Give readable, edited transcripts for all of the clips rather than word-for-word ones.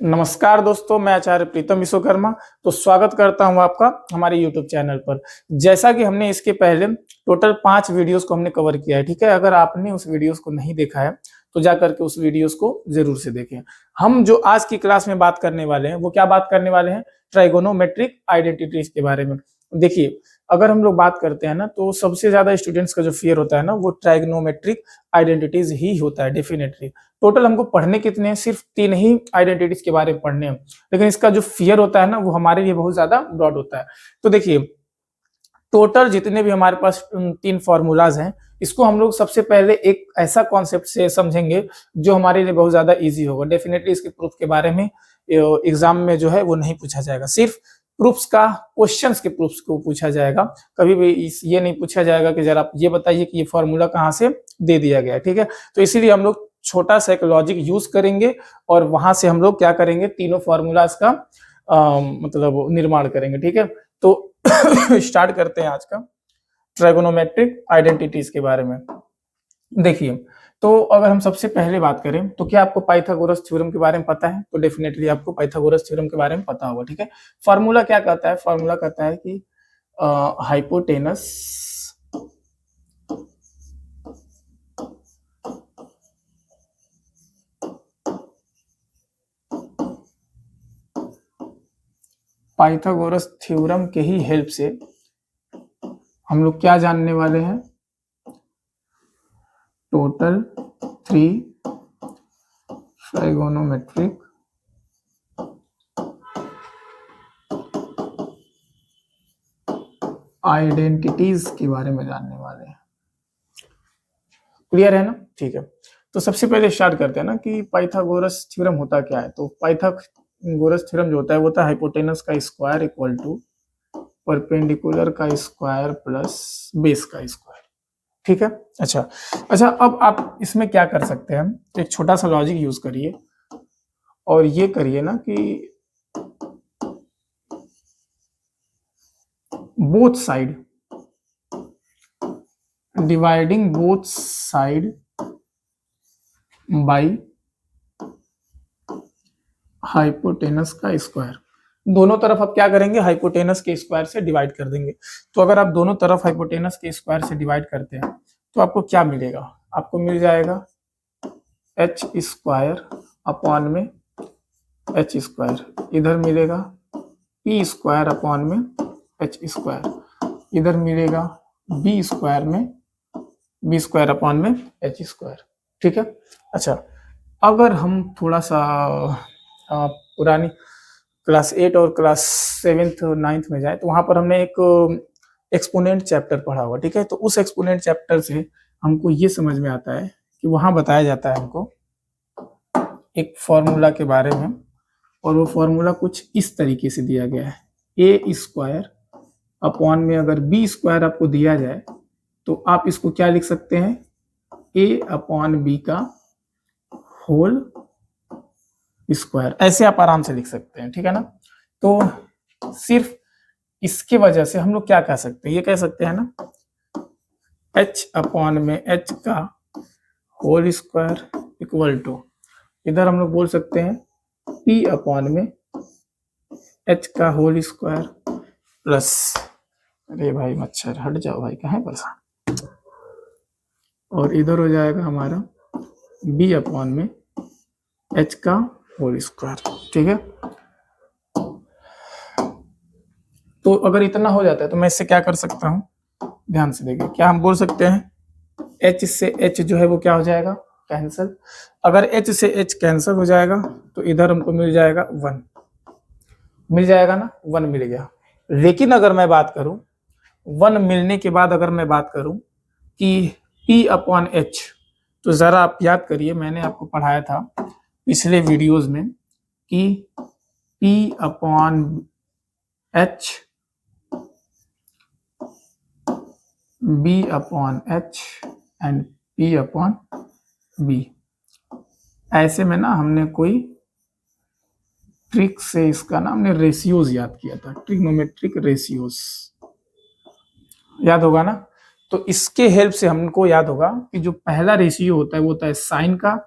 नमस्कार दोस्तों, मैं आचार्य प्रीतम विश्वकर्मा। तो स्वागत करता हूं आपका हमारे यूट्यूब चैनल पर। जैसा कि हमने इसके पहले टोटल 5 वीडियोस को हमने कवर किया है, ठीक है। अगर आपने उस वीडियोस को नहीं देखा है तो जाकर के उस वीडियोस को जरूर से देखें। हम जो आज की क्लास में बात करने वाले हैं वो क्या बात करने वाले हैं, ट्राइगोनोमेट्रिक आइडेंटिटीज के बारे में। देखिए, अगर हम लोग बात करते हैं ना तो सबसे ज्यादा स्टूडेंट्स का जो फियर होता है ना वो ट्राइगोनोमेट्रिक आइडेंटिटीज ही होता है डेफिनेटली। टोटल हमको पढ़ने कितने हैं, सिर्फ 3 ही आइडेंटिटीज के बारे में पढ़ने हैं, लेकिन इसका जो फियर होता है ना वो हमारे लिए बहुत ज्यादा ब्रॉड होता है। तो देखिए, टोटल जितने भी हमारे पास 3 फॉर्मूलाज हैं, इसको हम लोग सबसे पहले एक ऐसा कॉन्सेप्ट से समझेंगे जो हमारे लिए बहुत ज्यादा इजी होगा। डेफिनेटली इसके प्रूफ के बारे में एग्जाम में जो है वो नहीं पूछा जाएगा, सिर्फ प्रूफ्स का, क्वेश्चंस के प्रूफ्स को पूछा जाएगा। कभी भी ये नहीं पूछा जाएगा कि जरा आप ये बताइए कि ये फॉर्मूला कहाँ से दे दिया गया है, ठीक है। तो इसीलिए हम लोग छोटा सा एक लॉजिक यूज करेंगे और वहां से हम लोग क्या करेंगे, तीनों फॉर्मूलाज का मतलब निर्माण करेंगे, ठीक है। तो स्टार्ट करते हैं आज का ट्राइगोनोमेट्रिक आइडेंटिटीज के बारे में। देखिए, तो अगर हम सबसे पहले बात करें तो क्या आपको पाइथागोरस थ्योरम के बारे में पता है? तो डेफिनेटली आपको पाइथागोरस थ्योरम के बारे में पता होगा, ठीक है। फॉर्मूला क्या कहता है? फॉर्मूला कहता है कि हाइपोटेनस पाइथागोरस थ्योरम के ही हेल्प से हम लोग क्या जानने वाले हैं, टोटल 3 ट्राइगोनोमेट्रिक आइडेंटिटीज के बारे में जानने वाले हैं। क्लियर है ना? ठीक है। तो सबसे पहले स्टार्ट करते हैं ना कि पाइथागोरस थ्योरम होता क्या है। तो पाइथागोरस थ्योरम जो होता है वो होता है हाइपोटेनस का स्क्वायर इक्वल टू परपेंडिकुलर का स्क्वायर प्लस बेस का स्क्वायर, ठीक है। अच्छा, अब आप इसमें क्या कर सकते हैं, एक छोटा सा लॉजिक यूज करिए और ये करिए ना कि both side, dividing both side by hypotenuse का स्क्वायर। दोनों तरफ आप क्या करेंगे, हाइपोटेनस के स्क्वायर से डिवाइड कर देंगे। तो अगर आप दोनों तरफ हाइपोटेनस के स्क्वायर से डिवाइड करते हैं तो आपको क्या मिलेगा, आपको मिल जाएगा एच स्क्वायर अपॉन में एच स्क्वायर, इधर मिलेगा पी स्क्वायर अपॉन में एच स्क्वायर, इधर मिलेगा बी स्क्वायर में बी स्क्वायर अपॉन में एच स्क्वायर, ठीक है। अच्छा, अगर हम थोड़ा सा पुरानी क्लास 8 और क्लास 7th और 9th में जाए तो वहां पर हमने एक एक्सपोनेंट चैप्टर पढ़ा हुआ, ठीक है। तो उस एक्सपोनेंट चैप्टर से हमको ये समझ में आता है कि वहां बताया जाता है हमको एक फॉर्मूला के बारे में, और वो फॉर्मूला कुछ इस तरीके से दिया गया है, ए स्क्वायर अपॉन में अगर बी स्क्वायर आपको दिया जाए तो आप इसको क्या लिख सकते हैं, ए अपॉन बी का होल स्क्वायर, ऐसे आप आराम से लिख सकते हैं, ठीक है ना। तो सिर्फ इसके वजह से हम लोग क्या कह सकते हैं, ये कह सकते हैं ना एच अपॉन में एच का होल स्क्वायर इक्वल टू, इधर हम लोग बोल सकते हैं पी अपॉन में एच का होल स्क्वायर प्लस, अरे भाई मच्छर हट जाओ भाई, कहाँ पर, और इधर हो जाएगा हमारा बी अपॉन में एच का होल स्क्वायर, ठीक है। तो अगर इतना हो जाता है तो मैं इससे क्या कर सकता हूं, ध्यान से देखिए, क्या हम बोल सकते हैं एच से एच जो है वो क्या हो जाएगा, कैंसिल। अगर एच से एच कैंसिल हो जाएगा तो इधर हमको मिल जाएगा 1, मिल जाएगा ना, 1 मिल गया। लेकिन अगर मैं बात करूं 1 मिलने के बाद, अगर मैं बात करूं कि P अपॉन एच, तो जरा आप याद करिए, मैंने आपको पढ़ाया था पिछले वीडियोस में कि P upon H, B upon H and P upon B, ऐसे में ना हमने कोई ट्रिक से इसका ना हमने रेशियोज याद किया था, ट्रिग्नोमेट्रिक रेशियोज, याद होगा ना। तो इसके हेल्प से हमको याद होगा कि जो पहला रेशियो होता है वो होता है साइन का,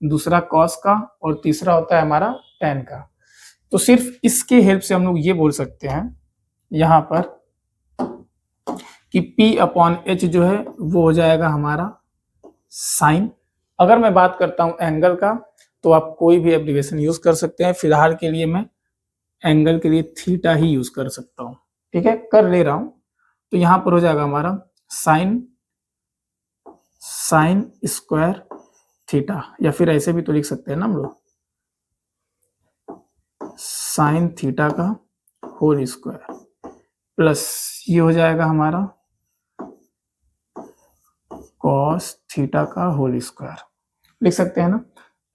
दूसरा कॉस का, और तीसरा होता है हमारा tan का। तो सिर्फ इसके हेल्प से हम लोग ये बोल सकते हैं यहाँ पर कि P/H जो है वो हो जाएगा हमारा साइन। अगर मैं बात करता हूँ एंगल का तो आप कोई भी एब्रिविएशन यूज कर सकते हैं। फिलहाल के लिए मैं एंगल के लिए थीटा ही यूज कर सकता हूँ, ठीक है, कर ले रहा हूं। तो यहां पर हो जाएगा हमारा साइन स्क्वायर थीटा, या फिर ऐसे भी तो लिख सकते हैं ना हम लोग, साइन थीटा का होल स्क्वायर प्लस ये हो जाएगा हमारा कॉस थीटा का होल स्क्वायर, लिख सकते हैं ना।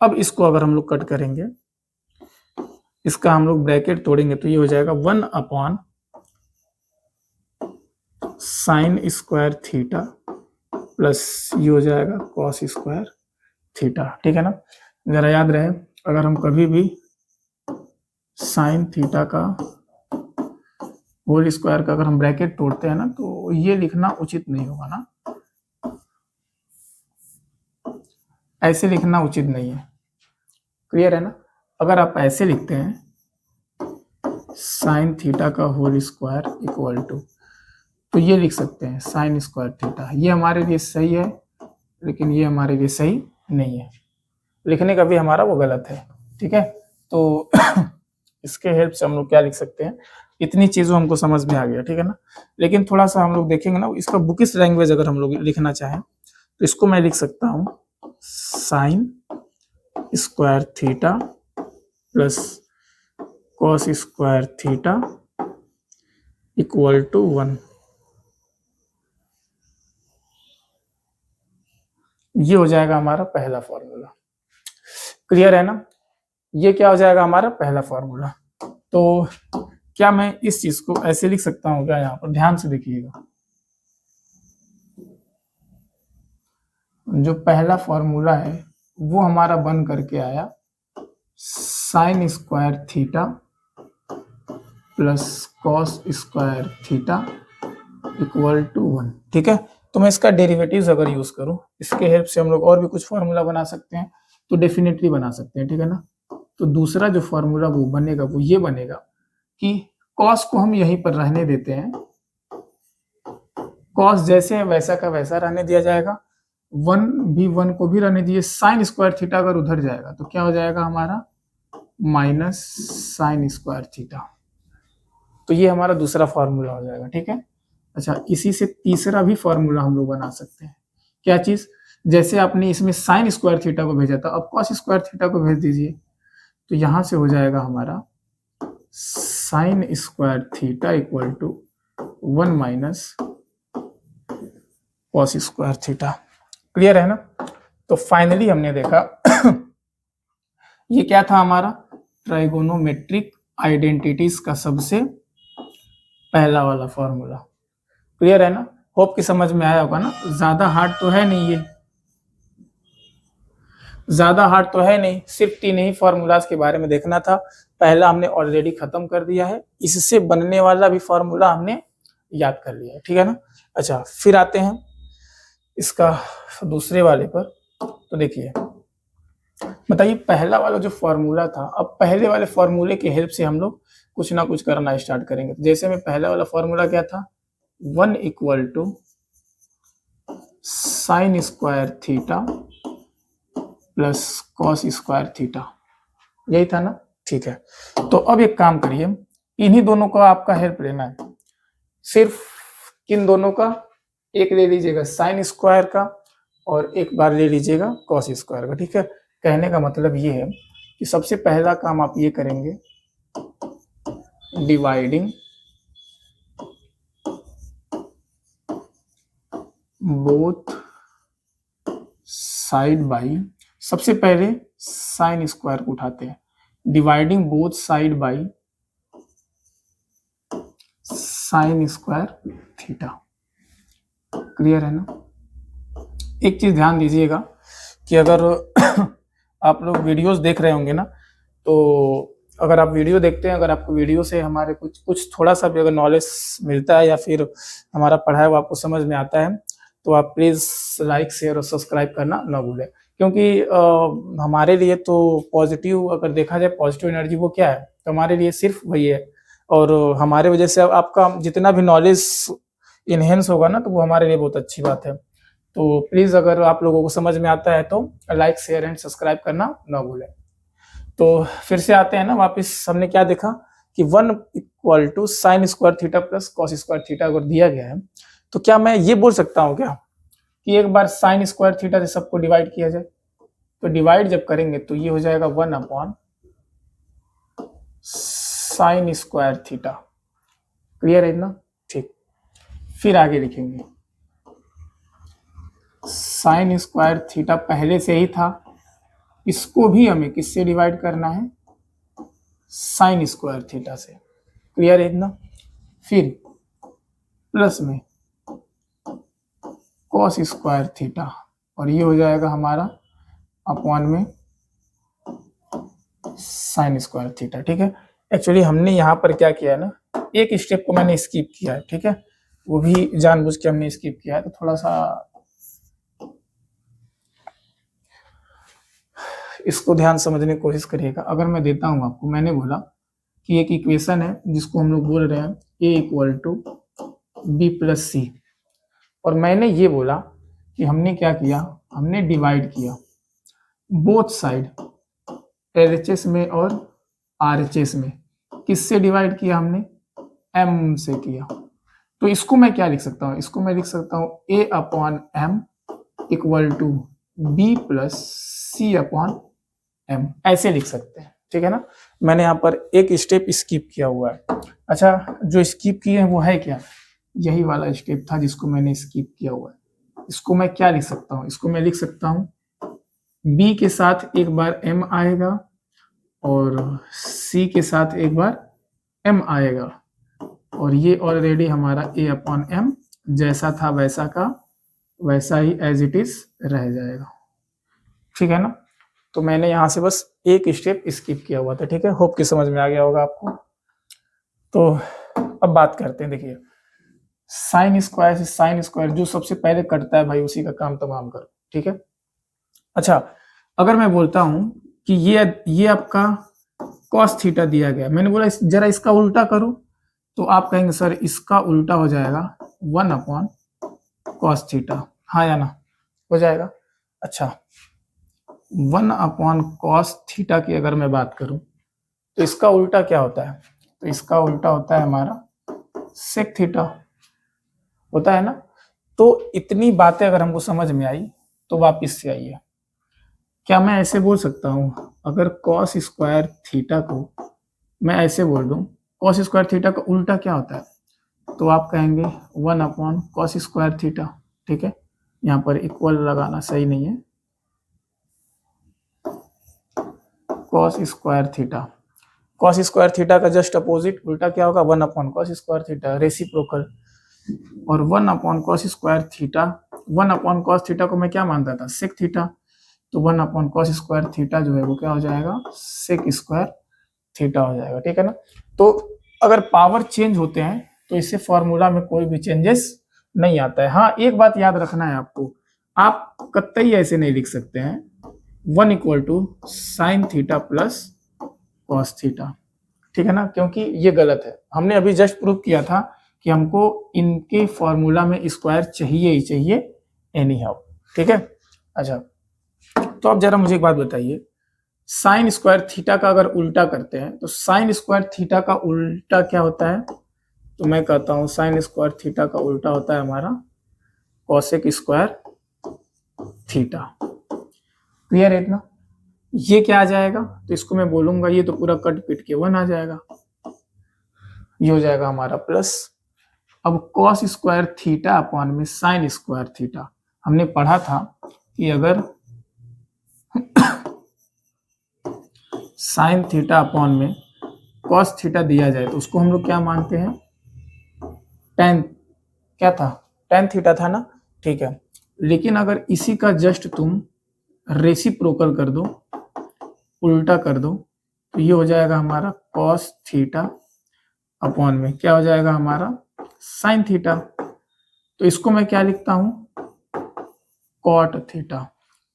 अब इसको अगर हम लोग कट करेंगे, इसका हम लोग ब्रैकेट तोड़ेंगे तो ये हो जाएगा 1 साइन स्क्वायर थीटा प्लस ये हो जाएगा कॉस स्क्वायर थीटा, ठीक है ना। जरा याद रहे, अगर हम कभी भी साइन थीटा का होल स्क्वायर का अगर हम ब्रैकेट तोड़ते हैं ना तो ये लिखना उचित नहीं होगा ना, ऐसे लिखना उचित नहीं है, क्लियर है ना। अगर आप ऐसे लिखते हैं साइन थीटा का होल स्क्वायर इक्वल टू, तो ये लिख सकते हैं साइन स्क्वायर थीटा। ये हमारे लिए सही है लेकिन ये हमारे लिए सही नहीं है, लिखने का भी हमारा वो गलत है, ठीक है। तो इसके हेल्प से हम लोग क्या लिख सकते हैं, इतनी चीजों हमको समझ में आ गया, ठीक है ना। लेकिन थोड़ा सा हम लोग देखेंगे ना, इसका बुकिश लैंग्वेज अगर हम लोग लिखना चाहें तो इसको मैं लिख सकता हूँ sine square theta plus cos square theta equal to 1। ये हो जाएगा हमारा पहला फॉर्मूला, क्लियर है ना। ये क्या हो जाएगा हमारा पहला फॉर्मूला। तो क्या मैं इस चीज को ऐसे लिख सकता हूँ क्या, यहाँ पर ध्यान से देखिएगा, जो पहला फॉर्मूला है वो हमारा बन करके आया sine square theta plus cos square theta equal to 1, ठीक है। तो मैं इसका डेरिवेटिव्स अगर यूज करूं, इसके हेल्प से हम लोग और भी कुछ फॉर्मूला बना सकते हैं, तो डेफिनेटली बना सकते हैं, ठीक है ना। तो दूसरा जो फॉर्मूला वो बनेगा वो ये बनेगा कि कॉस को हम यहीं पर रहने देते हैं, कॉस जैसे है वैसा का वैसा रहने दिया जाएगा, 1 को भी रहने दिए। साइन स्क्वायर थीटा अगर उधर जाएगा तो क्या हो जाएगा हमारा माइनस साइन स्क्वायर थीटा। तो ये हमारा दूसरा फॉर्मूला हो जाएगा, ठीक है। अच्छा, इसी से तीसरा भी फॉर्मूला हम लोग बना सकते हैं। क्या चीज, जैसे आपने इसमें साइन स्क्वायर थीटा को भेजा था, अब कॉस स्क्वायर थीटा को भेज दीजिए, तो यहां से हो जाएगा हमारा sine square theta equal to 1 minus cos square theta, clear है ना। तो फाइनली हमने देखा ये क्या था हमारा ट्राइगोनोमेट्रिक आइडेंटिटीज का सबसे पहला वाला फॉर्मूला, क्लियर है ना। होप कि समझ में आया होगा ना। ज्यादा हार्ड तो है नहीं, ये ज्यादा हार्ड तो है नहीं, सिर्फ 3 ही फॉर्मूलाज के बारे में देखना था। पहला हमने ऑलरेडी खत्म कर दिया है, इससे बनने वाला भी फॉर्मूला हमने याद कर लिया है, ठीक है ना। अच्छा, फिर आते हैं इसका दूसरे वाले पर। तो देखिए, बताइए पहला वाला जो फॉर्मूला था, अब पहले वाले फॉर्मूले के हेल्प से हम लोग कुछ ना कुछ करना स्टार्ट करेंगे। जैसे में पहला वाला फॉर्मूला क्या था, 1 equal to sine square theta plus cos square theta, यही था ना, ठीक है। तो अब एक काम करिए, इन्हीं दोनों का आपका हेल्प लेना है, सिर्फ किन दोनों का, एक ले लीजिएगा साइन स्क्वायर का और एक बार ले लीजिएगा कॉस स्क्वायर का, ठीक है। कहने का मतलब ये है कि सबसे पहला काम आप ये करेंगे, डिवाइडिंग बोथ साइड बाई, सबसे पहले साइन स्क्वायर को उठाते हैं, dividing both side by sine square theta, clear है ना। एक चीज ध्यान दीजिएगा कि अगर आप लोग वीडियोस देख रहे होंगे ना, तो अगर आप वीडियो देखते हैं, अगर आपको वीडियो से हमारे कुछ थोड़ा सा भी अगर नॉलेज मिलता है या फिर हमारा पढ़ाई वो आपको समझ में आता है, तो आप प्लीज लाइक शेयर और सब्सक्राइब करना ना भूलें, क्योंकि हमारे लिए तो पॉजिटिव, अगर देखा जाए पॉजिटिव एनर्जी वो क्या है, तो हमारे लिए सिर्फ वही है। और हमारे वजह से अब आपका जितना भी नॉलेज इनहेंस होगा ना, तो वो हमारे लिए बहुत अच्छी बात है। तो प्लीज़ अगर आप लोगों को समझ में आता है तो लाइक शेयर एंड सब्सक्राइब करना ना भूलें। तो फिर से आते हैं ना वापस, हमने क्या देखा कि 1 equal to sine square theta plus cos square theta अगर दिया गया है, तो क्या मैं ये बोल सकता हूँ क्या कि एक बार साइन स्क्वायर थीटा से सबको डिवाइड किया जाए? तो डिवाइड जब करेंगे तो ये हो जाएगा 1 upon sine square theta. Clear है ना? ठीक। फिर आगे लिखेंगे साइन स्क्वायर थीटा पहले से ही था, इसको भी हमें किससे डिवाइड करना है? साइन स्क्वायर थीटा से। क्लियर है ना? फिर प्लस में कॉस स्क्वायर थीटा, और ये हो जाएगा हमारा अपॉन में साइन स्क्वायर थीटा। ठीक है, एक्चुअली हमने यहाँ पर क्या किया है ना, एक स्टेप को मैंने स्किप किया है। ठीक है, वो भी जानबूझ के हमने स्किप किया है, तो थोड़ा सा इसको ध्यान समझने की कोशिश करिएगा। अगर मैं देता हूँ आपको, मैंने बोला कि एक इक्वेशन है जिसको हम लोग बोल रहे हैं ए इक्वल टू बी प्लस सी, और मैंने ये बोला कि हमने क्या किया, हमने डिवाइड किया बोथ साइड एलएचएस में और आरएचएस में। किससे डिवाइड किया हमने? एम से किया। तो इसको मैं क्या लिख सकता हूँ? इसको मैं लिख सकता हूँ A upon M equal to B plus C upon M, ऐसे लिख सकते हैं। ठीक है ना? मैंने यहाँ पर एक स्टेप स्किप किया हुआ है। अच्छा, जो स्किप किए हैं वो है क्या? यही वाला स्टेप था जिसको मैंने स्किप किया हुआ है। इसको मैं क्या लिख सकता हूँ? इसको मैं लिख सकता हूँ बी के साथ एक बार एम आएगा और सी के साथ एक बार एम आएगा, और ये ऑलरेडी हमारा ए अपॉन एम जैसा था वैसा का वैसा ही एज इट इज रह जाएगा। ठीक है ना? तो मैंने यहाँ से बस एक स्टेप स्किप किया हुआ था। ठीक है, होप कि समझ में आ गया होगा आपको। तो अब बात करते हैं। देखिए, साइन स्क्वायर से साइन स्क्वायर जो सबसे पहले कटता है भाई, उसी का काम तमाम करो। ठीक है। अच्छा, अगर मैं बोलता हूं कि ये आपका कॉस थीटा दिया गया, मैंने बोला जरा इसका उल्टा करो, तो आप कहेंगे सर इसका उल्टा हो जाएगा 1 अपॉन कॉस थीटा। हाँ या ना? हो जाएगा। अच्छा, 1 अपॉन कॉस थीटा की अगर मैं बात करूं, तो इसका उल्टा क्या होता है? तो इसका उल्टा होता है हमारा सेक थीटा, होता है ना? तो इतनी बातें अगर हमको समझ में आई तो वापिस से आइए, क्या मैं ऐसे बोल सकता हूं, अगर कॉस स्क्वायर थीटा को मैं ऐसे बोल दूं, कॉस स्क्वायर थीटा का उल्टा क्या होता है? तो आप कहेंगे 1 अपॉन कॉस स्क्वायर थीटा। ठीक है, यहाँ पर इक्वल लगाना सही नहीं है, cos square theta. Cos square theta का जस्ट अपोजिट उल्टा क्या होगा? 1 upon cos square theta, reciprocal. और 1 upon cos square theta, 1 upon cos theta को मैं क्या मानता था? Sec theta. तो 1 अपॉन कॉस स्क्वायर थीटा जो है वो क्या हो जाएगा? सेक स्क्वायर थीटा हो जाएगा। ठीक है ना? तो अगर पावर चेंज होते हैं तो इससे फॉर्मूला में कोई भी चेंजेस नहीं आता है। हाँ, एक बात याद रखना है आपको, आप कतई ऐसे नहीं लिख सकते हैं 1 equal to sine theta plus cos theta. ठीक है ना? क्योंकि ये गलत है। हमने अभी जस्ट प्रूव किया था कि हमको इनके फॉर्मूला में स्क्वायर चाहिए ही चाहिए एनी हाउ। ठीक है। अच्छा, तो अब जरा मुझे एक बात बताइए, साइन स्क्वायर थीटा का अगर उल्टा करते हैं तो साइन स्क्वायर थीटा का उल्टा क्या होता है? तो मैं कहता हूं साइन स्क्वायर थीटा का उल्टा होता है हमारा कॉसेक स्क्वायर थीटा। क्लियर है इतना? ये क्या आ जाएगा? तो इसको मैं बोलूंगा, ये तो पूरा कट पिट के 1 आ जाएगा, ये हो जाएगा हमारा प्लस। अब कॉस स्क्वायर थीटा अपॉन में साइन स्क्वायर थीटा, हमने पढ़ा था कि अगर साइन थीटा अपॉन में कॉस थीटा दिया जाए तो उसको हम लोग क्या मानते हैं? टेन, क्या था? टेन थीटा था ना? ठीक है, लेकिन अगर इसी का जस्ट तुम रेसिप्रोकल कर दो, उल्टा कर दो, तो ये हो जाएगा हमारा कॉस थीटा अपॉन में क्या हो जाएगा हमारा? Sine theta. तो इसको मैं क्या लिखता हूं? Cot theta.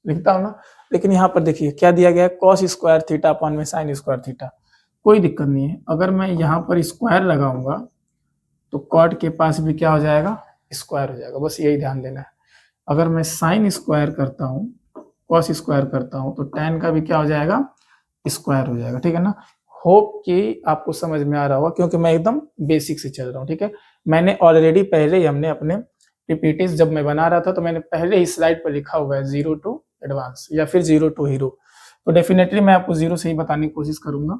लिखता हूँ ना। लेकिन यहाँ पर देखिए क्या दिया गया है, कॉस स्क्वायर थीटा अपॉन में साइन स्क्वायर थीटा। कोई दिक्कत नहीं है, अगर मैं यहाँ पर स्क्वायर लगाऊंगा तो कॉट के पास भी क्या हो जाएगा, स्क्वायर हो जाएगा, बस यही ध्यान देना है। अगर मैं साइन स्क्वायर करता हूँ, कॉस स्क्वायर करता हूँ, तो टैन का भी क्या हो जाएगा, स्क्वायर हो जाएगा। ठीक है ना। होप कि आपको समझ में आ रहा होगा, क्योंकि मैं एकदम बेसिक से चल रहा हूँ। ठीक है, मैंने ऑलरेडी पहले ही हमने अपने पीपीटीज जब मैं बना रहा था तो मैंने पहले ही स्लाइड पर लिखा हुआ है 0 टू एडवांस या फिर 0 टू हीरो। तो डेफिनेटली मैं आपको 0 से ही बताने की कोशिश करूंगा।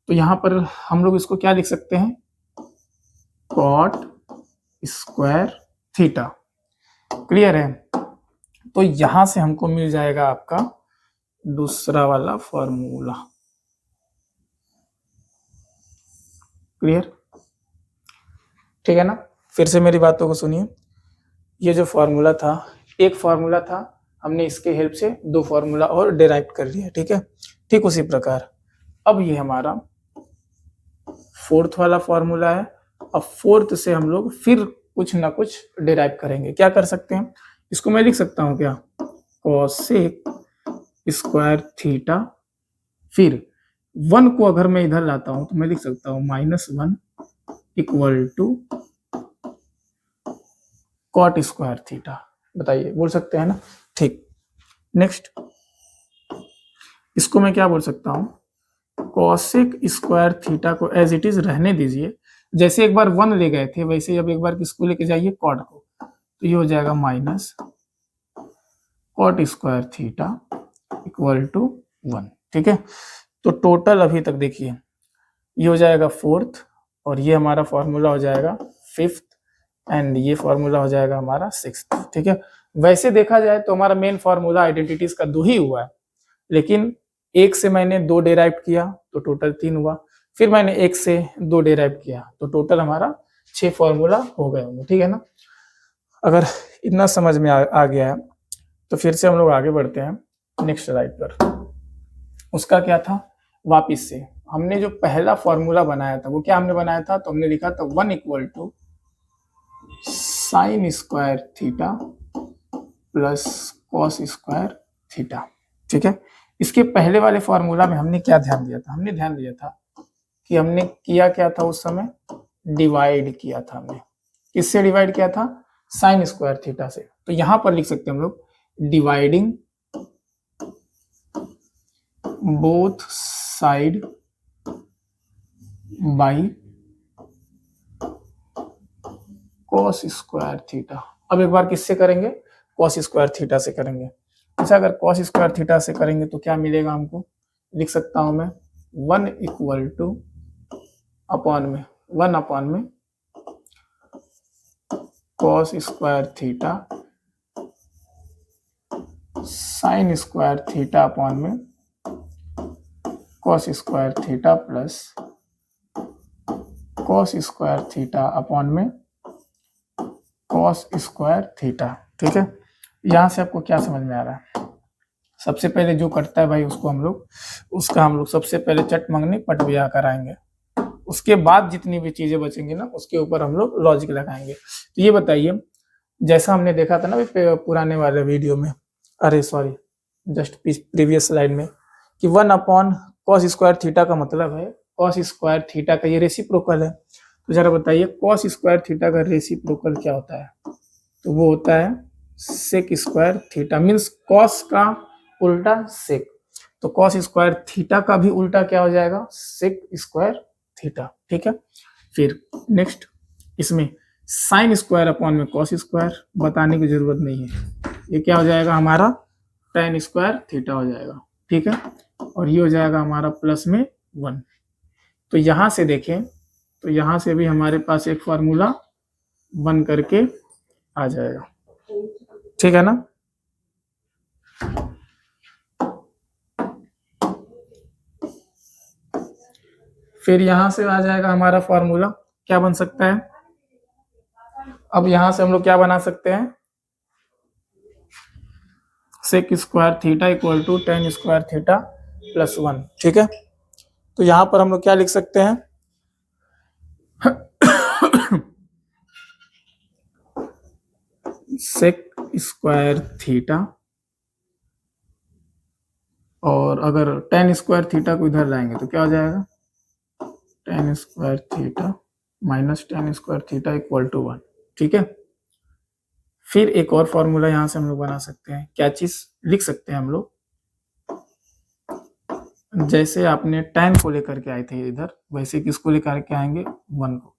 तो यहाँ पर हम लोग इसको क्या लिख सकते हैं, कॉट स्क्वायर थीटा। क्लियर है। तो यहां से हमको मिल जाएगा आपका दूसरा वाला फॉर्मूला। क्लियर, ठीक है ना। फिर से मेरी बातों को सुनिए। ये जो फॉर्मूला था, एक फॉर्मूला था, हमने इसके हेल्प से दो फॉर्मूला और डिराइव कर लिया। ठीक है, ठीक उसी प्रकार अब ये हमारा फोर्थ वाला फॉर्मूला है। अब फोर्थ से हम लोग फिर कुछ ना कुछ डिराइव करेंगे। क्या कर सकते हैं, इसको मैं लिख सकता हूं क्या, कोसेक स्क्वायर थीटा, फिर 1 को अगर मैं इधर लाता हूं तो मैं लिख सकता हूं -1 equal to cot square theta. बताइए, बोल सकते हैं ना। ठीक, नेक्स्ट इसको मैं क्या बोल सकता हूं, कोसेक स्क्वायर थीटा को एज इट इज रहने दीजिए। जैसे एक बार 1 ले गए थे वैसे ही अब एक बार किसको लेके जाइए, कॉट को। तो ये हो जाएगा minus cot square theta equal to 1। ठीक है, तो टोटल अभी तक देखिए ये हो जाएगा फोर्थ, और ये हमारा फॉर्मूला हो जाएगा फिफ्थ, एंड ये फॉर्मूला हो जाएगा हमारा सिक्स्थ। ठीक है, वैसे देखा जाए तो हमारा मेन फॉर्मूला आइडेंटिटीज का 2 ही हुआ है, लेकिन एक से मैंने 2 डेराइव किया तो टोटल 3 हुआ, फिर मैंने एक से 2 डेराइव किया तो टोटल हमारा 6 फॉर्मूला हो गए होंगे। ठीक है ना। अगर इतना समझ में आ गया है तो फिर से हम लोग आगे बढ़ते हैं नेक्स्ट स्लाइड पर। उसका क्या था, वापिस से हमने जो पहला फॉर्मूला बनाया था वो क्या हमने बनाया था, तो हमने लिखा था 1 equal to sine square theta plus cos square theta. ठीक है, इसके पहले वाले फॉर्मूला में हमने क्या ध्यान दिया था, हमने ध्यान दिया था कि हमने किया क्या था उस समय, डिवाइड किया था हमने। किससे डिवाइड किया था, साइन स्क्वायर थीटा से। तो यहां पर लिख सकते हैं हम लोग dividing both side by cos square theta. अब एक बार किससे करेंगे, कॉस स्क्वायर थीटा से करेंगे। अच्छा, अगर कॉस स्क्वायर थीटा से करेंगे तो क्या मिलेगा हमको, लिख सकता हूं मैं 1 इक्वल टू अपॉन में 1 अपॉन में cos square theta sine square theta upon में cos square theta plus cos square theta upon में कॉस स्क्वायर थीटा। ठीक है, यहां से आपको क्या समझ में आ रहा है, सबसे पहले जो कटता है भाई उसको हम लोग सबसे पहले चट मंगनी पट ब्याह कराएंगे। उसके बाद जितनी भी चीजें बचेंगी ना उसके ऊपर हम लोग लॉजिक लगाएंगे। तो ये बताइए, जैसा हमने देखा था ना पुराने वाले वीडियो में, अरे सॉरी जस्ट प्रीवियस स्लाइड में, कि 1 अपॉन कॉस स्क्वायर थीटा का मतलब है कॉस स्क्वायर थीटा का ये रेसिप्रोकल है। तो जरा बताइए कॉस स्क्वायर थीटा का रेसिप्रोकल क्या होता है, तो वो होता है sec square theta, means cos का उल्टा सेक। तो कॉस स्क्वायर थीटा का भी उल्टा क्या हो जाएगा, सेक स्क्वायर थीटा। ठीक है, फिर नेक्स्ट इसमें साइन स्क्वायर अपॉन में कॉस स्क्वायर, बताने की जरूरत नहीं है, ये क्या हो जाएगा हमारा tan स्क्वायर थीटा हो जाएगा। ठीक है, और ये हो जाएगा हमारा प्लस में 1। तो यहां से देखें तो यहां से भी हमारे पास एक फॉर्मूला बन करके आ जाएगा। ठीक है ना। फिर यहां से आ जाएगा हमारा फॉर्मूला, क्या बन सकता है, अब यहां से हम लोग क्या बना सकते हैं, sec square theta equal to tan square theta plus 1। ठीक है, तो यहां पर हम लोग क्या लिख सकते हैं, सेक स्क्वायर थीटा और अगर टेन स्क्वायर थीटा को इधर लाएंगे तो क्या हो जाएगा, tan square theta minus tan square theta equal to 1। ठीक है, फिर एक और फॉर्मूला यहाँ से हम लोग बना सकते हैं। क्या चीज लिख सकते हैं हम लोग, जैसे आपने tan को लेकर के आए थे इधर, वैसे किसको लेकर के आएंगे, 1 को।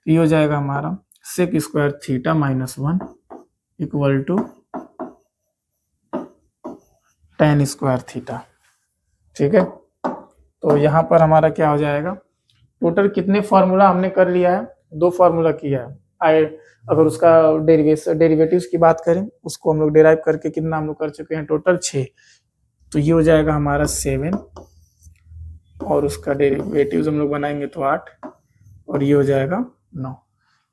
तो ये हो जाएगा हमारा sec square theta minus 1 equal to tan square theta. ठीक है, तो यहाँ पर हमारा क्या हो जाएगा, टोटल कितने फॉर्मूला हमने कर लिया है, 2 फॉर्मूला किया है। अगर उसका डेरिवेटिव्स की बात करें, उसको हम लोग डेराइव करके कितना हम लोग कर चुके हैं, टोटल 6। तो ये हो जाएगा हमारा 7 और उसका डेरिवेटिव्स हम लोग बनाएंगे तो 8 और ये हो जाएगा 9।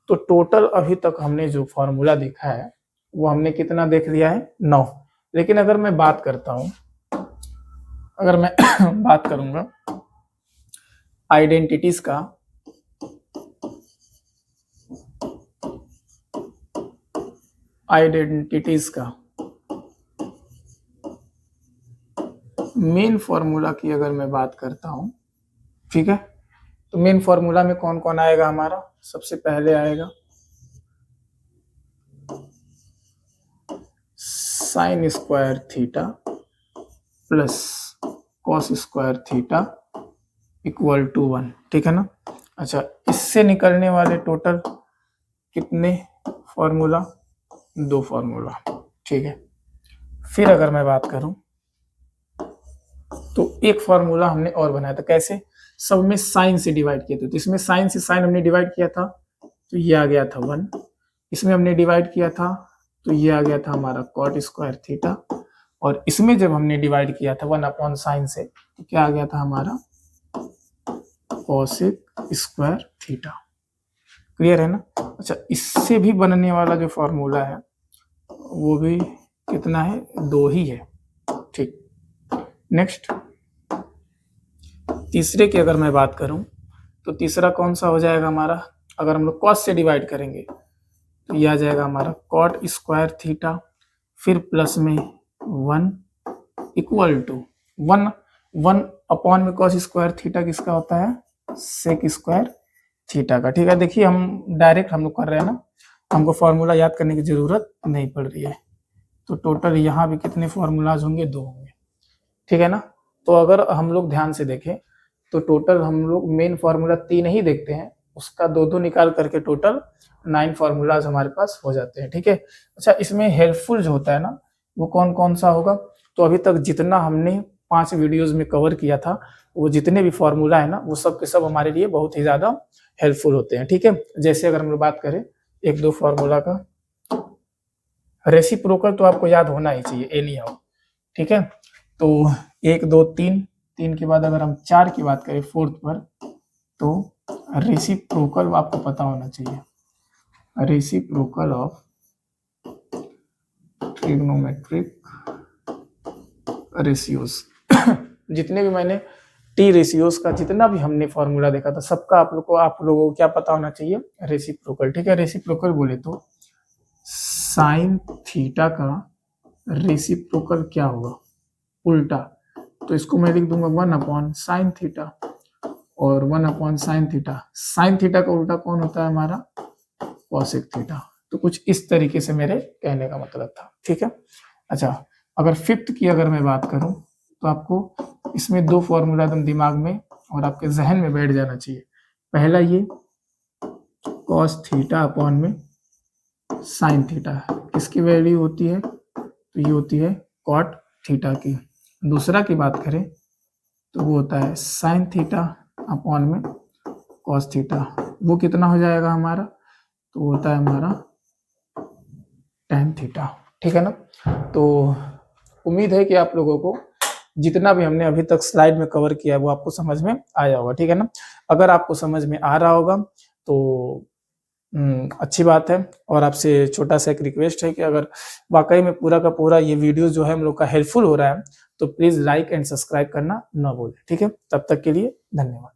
तो टोटल अभी तक हमने जो फॉर्मूला देखा है वो हमने कितना देख लिया है, 9। लेकिन अगर मैं बात करता हूं, अगर मैं बात करूंगा आइडेंटिटीज का, मेन फॉर्मूला की अगर मैं बात करता हूं, ठीक है, तो मेन फॉर्मूला में कौन कौन आएगा हमारा, सबसे पहले आएगा sine square theta plus cos square theta equal to 1। ठीक है ना। अच्छा, इससे निकलने वाले टोटल कितने फॉर्मूला, 2 फॉर्मूला। ठीक है, फिर अगर मैं बात करूं तो एक फॉर्मूला हमने और बनाया था, कैसे, सब में साइन से डिवाइड किए थे। तो इसमें साइन से साइन हमने डिवाइड किया था तो ये आ गया था 1। इसमें हमने डिवाइड किया था तो ये आ गया था हमारा कॉट स्क्वायर थीटा। और इसमें जब हमने डिवाइड किया था 1 अपॉन साइन से तो क्या आ गया था हमारा कोसेक स्क्वायर थीटा। क्लियर है ना। अच्छा, इससे भी बनने वाला जो फॉर्मूला है वो भी कितना है, 2 ही है। ठीक, नेक्स्ट तीसरे की अगर मैं बात करूं तो तीसरा कौन सा हो जाएगा हमारा, अगर हम लोग कॉस से डिवाइड करेंगे तो यह आ जाएगा हमारा कॉट स्क्वायर थीटा, फिर प्लस में 1 इक्वल टू 1 अपॉन में कॉस स्क्वायर थीटा किसका होता है, सेक स्क्वायर थीटा का। ठीक है, देखिए हम डायरेक्ट हम लोग कर रहे हैं ना, हमको फॉर्मूला याद करने की जरूरत नहीं पड़ रही है। तो टोटल यहाँ भी कितने फॉर्मूलाज होंगे, 2 होंगे। ठीक है ना। तो अगर हम लोग ध्यान से देखें तो टोटल हम लोग मेन फॉर्मूला 3 ही देखते हैं, उसका 2-2 निकाल करके टोटल 9 फॉर्मूलाज हमारे पास हो जाते हैं। ठीक है। अच्छा, इसमें हेल्पफुल जो होता है ना वो कौन कौन सा होगा, तो अभी तक जितना हमने 5 वीडियोज में कवर किया था वो जितने भी फॉर्मूला है ना वो सब के सब हमारे लिए बहुत ही ज्यादा हेल्पफुल होते हैं। ठीक है, जैसे अगर हम लोग बात करें 1-2 फॉर्मूला का, रेसिप्रोकल तो आपको याद होना ही चाहिए एनी हाउ। ठीक है, तो 1 2 3 के बाद अगर हम 4 की बात करें फोर्थ पर, तो रेसिप्रोकल आपको पता होना चाहिए, रेसिप्रोकल ऑफ ट्रिग्नोमेट्रिक रेशियोज। जितने भी मैंने टी रेशियोज का जितना भी हमने फॉर्मूला देखा था सबका आप लोगों को क्या पता होना चाहिए, रेसिप्रोकल। ठीक है, रेसिप्रोकल बोले तो साइन थीटा का रेसिप्रोकल क्या होगा, उल्टा। तो इसको मैं लिख दूंगा 1 अपॉन साइन थीटा और 1 upon sine theta. Sine theta का उल्टा कौन होता है हमारा, कॉसेक थीटा। तो कुछ इस तरीके से मेरे कहने का मतलब था। ठीक है। अच्छा, अगर फिफ्थ की अगर मैं बात करूं तो आपको इसमें 2 फॉर्मूला एकदम दिमाग में और आपके जहन में बैठ जाना चाहिए। पहला ये कॉस थीटा अपॉन में साइन थीटा, किसकी वैल्यू होती है, तो ये होती है कॉट थीटा की। दूसरा की बात करें तो वो होता है साइन थीटा अपॉन में कॉस थीटा। वो कितना हो जाएगा हमारा, तो वो होता है हमारा tan थीटा। ठीक है ना। तो उम्मीद है कि आप लोगों को जितना भी हमने अभी तक स्लाइड में कवर किया है वो आपको समझ में आया होगा। ठीक है ना। अगर आपको समझ में आ रहा होगा तो अच्छी बात है। और आपसे छोटा सा एक रिक्वेस्ट है कि अगर वाकई में पूरा का पूरा ये वीडियो जो है हम लोग का हेल्पफुल हो रहा है तो प्लीज लाइक एंड सब्सक्राइब करना ना भूलें। ठीक है, तब तक के लिए धन्यवाद।